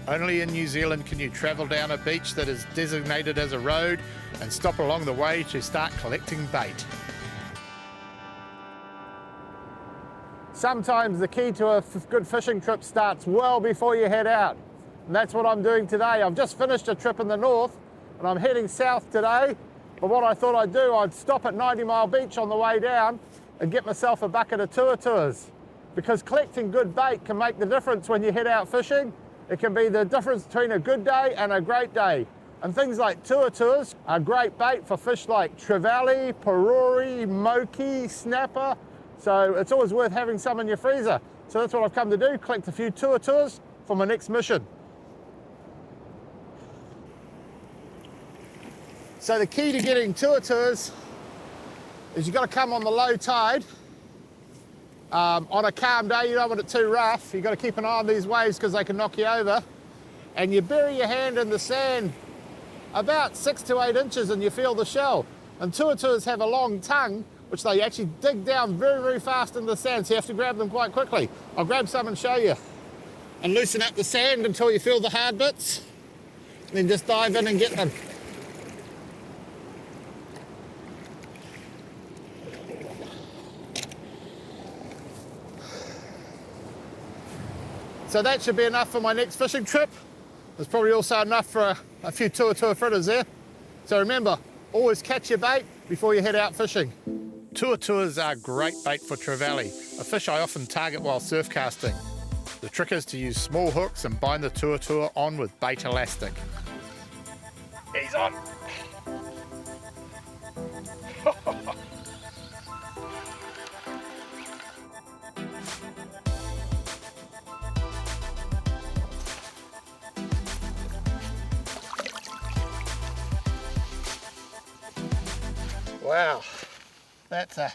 Only in New Zealand can you travel down a beach that is designated as a road and stop along the way to start collecting bait. Sometimes the key to a good fishing trip starts well before you head out. And that's what I'm doing today. I've just finished a trip in the north and I'm heading south today. But what I thought I'd do, I'd stop at 90 Mile Beach on the way down and get myself a bucket of tours. Because collecting good bait can make the difference when you head out fishing. It can be the difference between a good day and a great day. And things like tours are great bait for fish like trevally, parori, moki, snapper. So it's always worth having some in your freezer. So that's what I've come to do, collect a few tours for my next mission. So the key to getting tours is you've got to come on the low tide. On a calm day, you don't want it too rough. You've got to keep an eye on these waves because they can knock you over. And you bury your hand in the sand about 6 to 8 inches and you feel the shell. And tours have a long tongue, which they actually dig down very, very fast in the sand, so you have to grab them quite quickly. I'll grab some and show you. And loosen up the sand until you feel the hard bits, and then just dive in and get them. So that should be enough for my next fishing trip. There's probably also enough for a few tour fritters there. So remember, always catch your bait before you head out fishing. Tours are great bait for trevally, a fish I often target while surf casting. The trick is to use small hooks and bind the tour on with bait elastic. He's on! Wow, that's an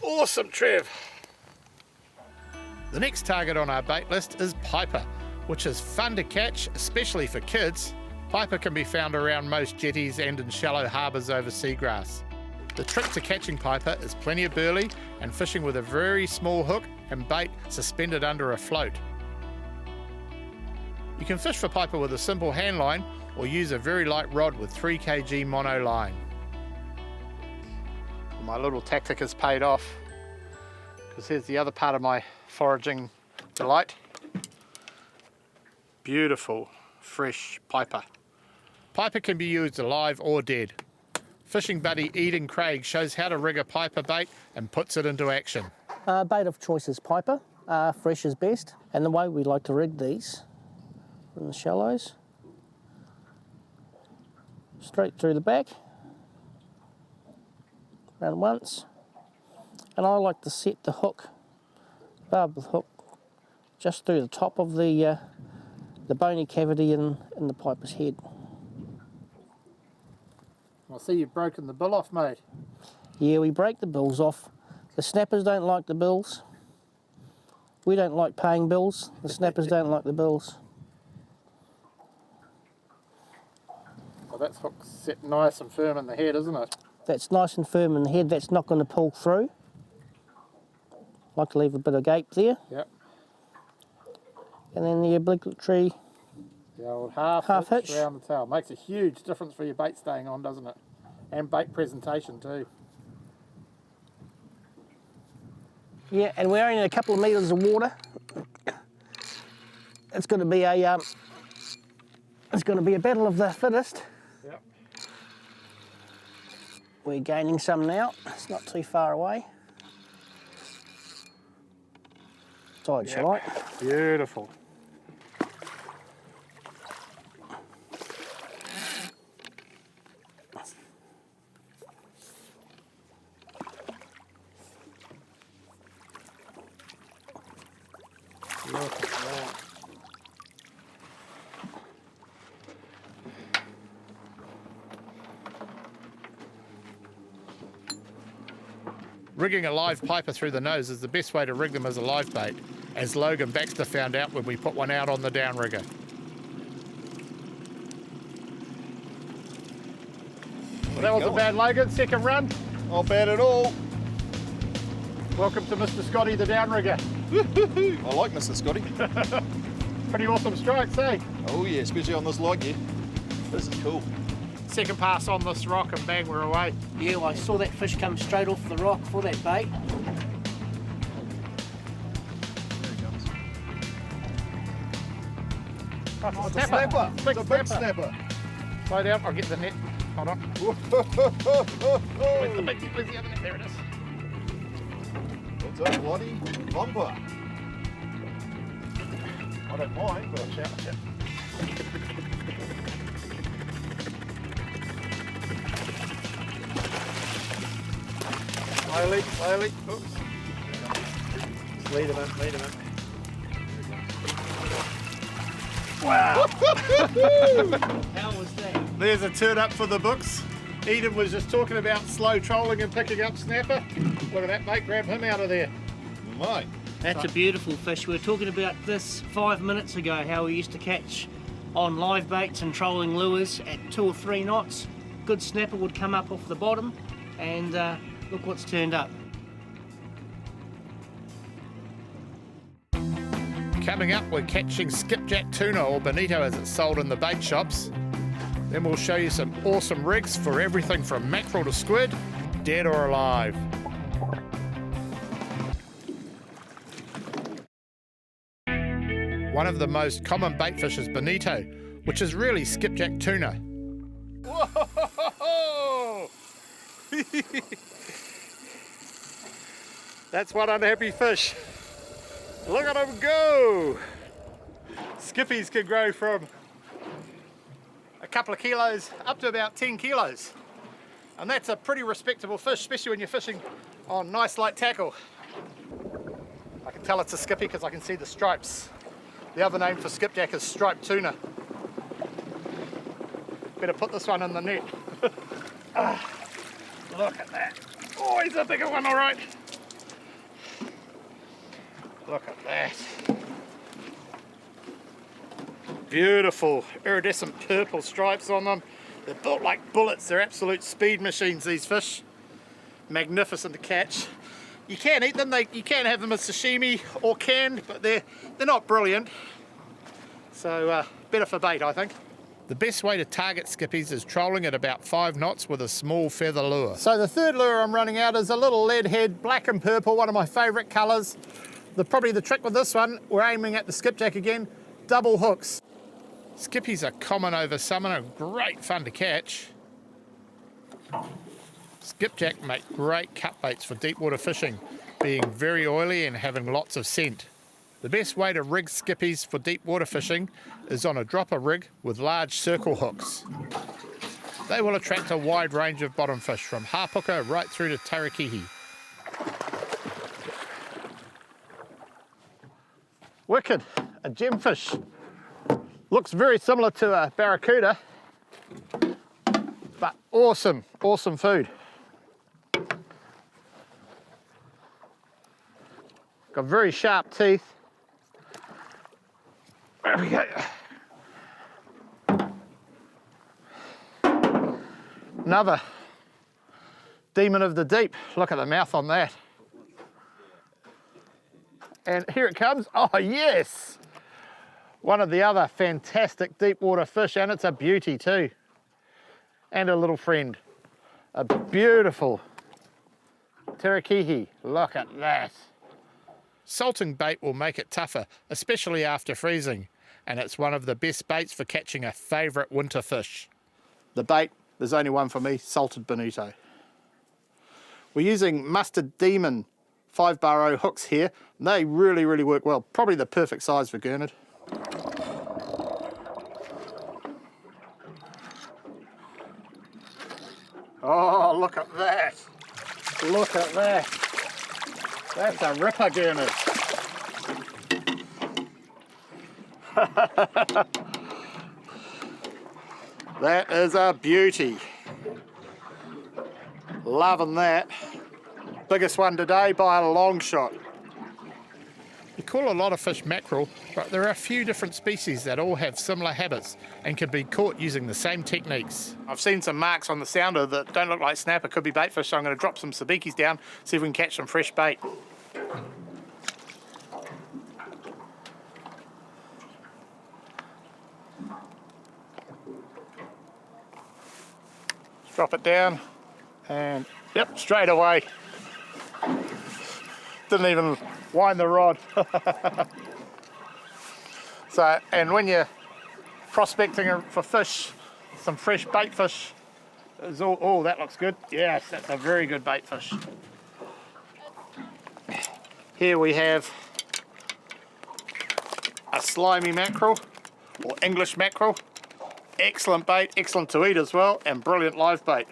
awesome trev. The next target on our bait list is piper, which is fun to catch, especially for kids. Piper can be found around most jetties and in shallow harbours over seagrass. The trick to catching piper is plenty of burley and fishing with a very small hook and bait suspended under a float. You can fish for piper with a simple hand line or use a very light rod with 3 kg mono line. My little tactic has paid off, because here's the other part of my foraging delight. Beautiful, fresh piper. Piper can be used alive or dead. Fishing buddy Eden Craig shows how to rig a piper bait and puts it into action. Bait of choice is piper, fresh is best. And the way we like to rig these, in the shallows, straight through the back, around once, and I like to set the hook, barb the hook, just through the top of the bony cavity in the piper's head. I see you've broken the bill off, mate. Yeah, we break the bills off. The snappers don't like the bills. We don't like paying bills. The snappers don't like the bills. Well, that's hook's set nice and firm in the head, isn't it? That's nice and firm in the head, that's not going to pull through. Like to leave a bit of gape there. Yep. And then the obligatory the old half hitch around the tail. Makes a huge difference for your bait staying on, doesn't it? And bait presentation too. Yeah, and we're only in a couple of metres of water. It's going to be a battle of the fittest. Yep. We're gaining some now. It's not too far away. Tide's right. Beautiful. Look at that. Rigging a live piper through the nose is the best way to rig them as a live bait, as Logan Baxter found out when we put one out on the downrigger. Well, that wasn't bad, Logan. Second run. Not bad at all. Welcome to Mr. Scotty, the downrigger. I like Mr. Scotty. Pretty awesome strikes, eh? Oh yeah, especially on this log here. This is cool. Second pass on this rock and bang, we're away. Yeah, well, I saw that fish come straight off the rock for that bait. There he comes. Oh, It's a snapper. Big It's a big snapper. Slow down, I'll get the net. Hold on. Where's the net? There it is. It's a bloody bumper. I don't mind, but Shout. Slowly. Oops. Just lead him in. Wow. How was that? There's a turn up for the books. Eden was just talking about slow trolling and picking up snapper. Look at that, mate. Grab him out of there. mate. That's a beautiful fish. We were talking about this 5 minutes ago, how we used to catch on live baits and trolling lures at 2 or 3 knots. Good snapper would come up off the bottom, and look what's turned up. Coming up, we're catching skipjack tuna, or bonito as it's sold in the bait shops. Then we'll show you some awesome rigs for everything from mackerel to squid, dead or alive. One of the most common bait fish is bonito, which is really skipjack tuna. Whoa! That's one unhappy fish. Look at him go! Skippies can grow from a couple of kilos up to about 10 kilos. And that's a pretty respectable fish, especially when you're fishing on nice light tackle. I can tell it's a skippy because I can see the stripes. The other name for skipjack is striped tuna. Better put this one in the net. Look at that. Oh, he's a bigger one, all right. Look at that. Beautiful iridescent purple stripes on them. They're built like bullets. They're absolute speed machines, these fish. Magnificent to catch. You can eat them. You can have them as sashimi or canned, but they're not brilliant. So better for bait, I think. The best way to target skippies is trolling at about 5 knots with a small feather lure. So the third lure I'm running out is a little lead head, black and purple, one of my favourite colours. Probably the trick with this one, we're aiming at the skipjack again, double hooks. Skippies are common over summer and great fun to catch. Skipjack make great cut baits for deep water fishing, being very oily and having lots of scent. The best way to rig skippies for deep water fishing is on a dropper rig with large circle hooks. They will attract a wide range of bottom fish from hāpuka right through to tarakihi. Wicked, a gemfish. Looks very similar to a barracuda, but awesome, awesome food. Got very sharp teeth. There we go. Another demon of the deep. Look at the mouth on that. And here it comes. Oh, yes! One of the other fantastic deep water fish, and it's a beauty too. And a little friend. A beautiful tarakihi. Look at that. Salting bait will make it tougher, especially after freezing, and it's one of the best baits for catching a favourite winter fish. The bait, there's only one for me, salted bonito. We're using mustard demon 5-bar hooks here. They really, really work well. Probably the perfect size for gurnard. Oh, look at that. Look at that. That's a ripper gurnard. That is a beauty. Loving that. Biggest one today by a long shot. You call a lot of fish mackerel, but there are a few different species that all have similar habits and can be caught using the same techniques. I've seen some marks on the sounder that don't look like snapper, could be bait fish, so I'm going to drop some sabikis down, see if we can catch some fresh bait. Drop it down and yep, straight away. Didn't even wind the rod. So, and when you're prospecting for fish, some fresh bait fish, is all, oh, that looks good. Yes, that's a very good bait fish. Here we have a slimy mackerel, or English mackerel. Excellent bait, excellent to eat as well, and brilliant live bait.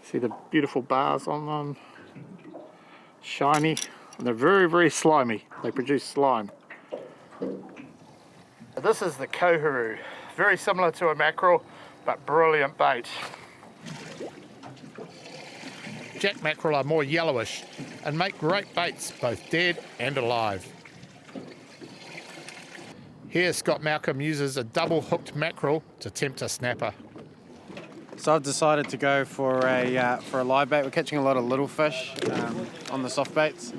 See the beautiful bars on them? Shiny, and they're very, very slimy. They produce slime. This is the kohuru. Very similar to a mackerel, but brilliant bait. Jack mackerel are more yellowish and make great baits, both dead and alive. Here Scott Malcolm uses a double hooked mackerel to tempt a snapper. So I've decided to go for a live bait. We're catching a lot of little fish on the soft baits,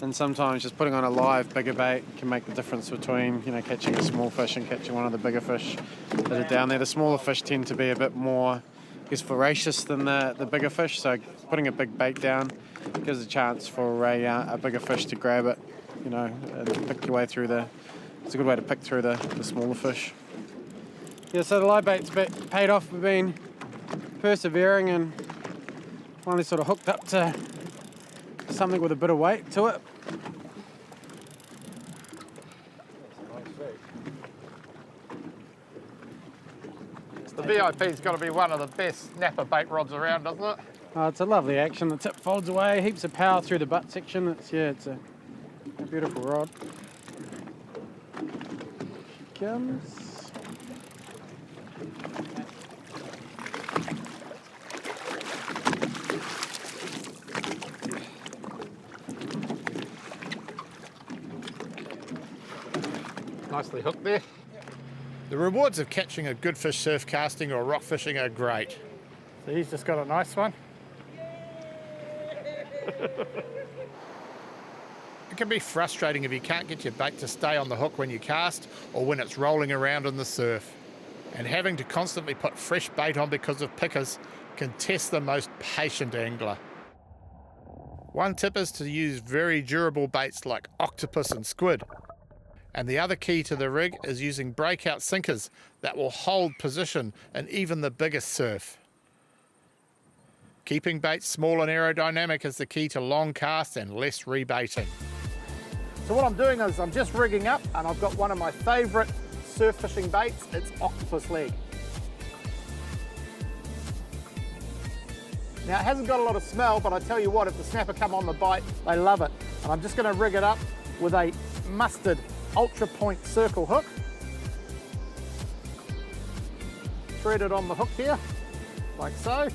and sometimes just putting on a live bigger bait can make the difference between, you know, catching a small fish and catching one of the bigger fish that are down there. The smaller fish tend to be a bit more, I guess, voracious than the bigger fish. So putting a big bait down gives a chance for a bigger fish to grab it, you know, and pick your way through the. It's a good way to pick through the smaller fish. Yeah, so the live bait's paid off. We've been persevering and finally sort of hooked up to something with a bit of weight to it. The VIP's got to be one of the best snapper bait rods around, doesn't it? It's a lovely action. The tip folds away, heaps of power through the butt section. It's a beautiful rod. Here comes. Nicely hooked there. The rewards of catching a good fish surf casting or rock fishing are great. So he's just got a nice one. It can be frustrating if you can't get your bait to stay on the hook when you cast or when it's rolling around in the surf. And having to constantly put fresh bait on because of pickers can test the most patient angler. One tip is to use very durable baits like octopus and squid. And the other key to the rig is using breakout sinkers that will hold position in even the biggest surf. Keeping bait small and aerodynamic is the key to long casts and less rebaiting. So what I'm doing is I'm just rigging up, and I've got one of my favourite surf fishing baits. It's octopus leg. Now it hasn't got a lot of smell, but I tell you what, if the snapper come on the bite, they love it. And I'm just going to rig it up with a mustard ultra point circle hook. Thread it on the hook here, like so.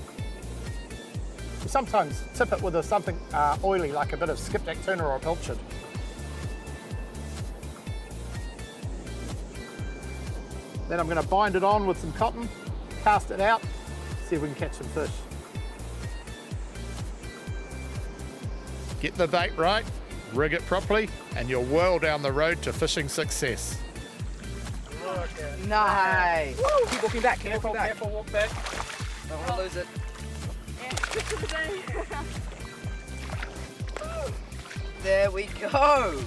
You sometimes tip it with something oily, like a bit of skipjack tuna or pilchard. Then I'm going to bind it on with some cotton, cast it out, see if we can catch some fish. Get the bait right, rig it properly, and you're well down the road to fishing success. Nice. Woo. Keep walking back, keep walking back. Careful, walk back. Don't want to lose it. There we go.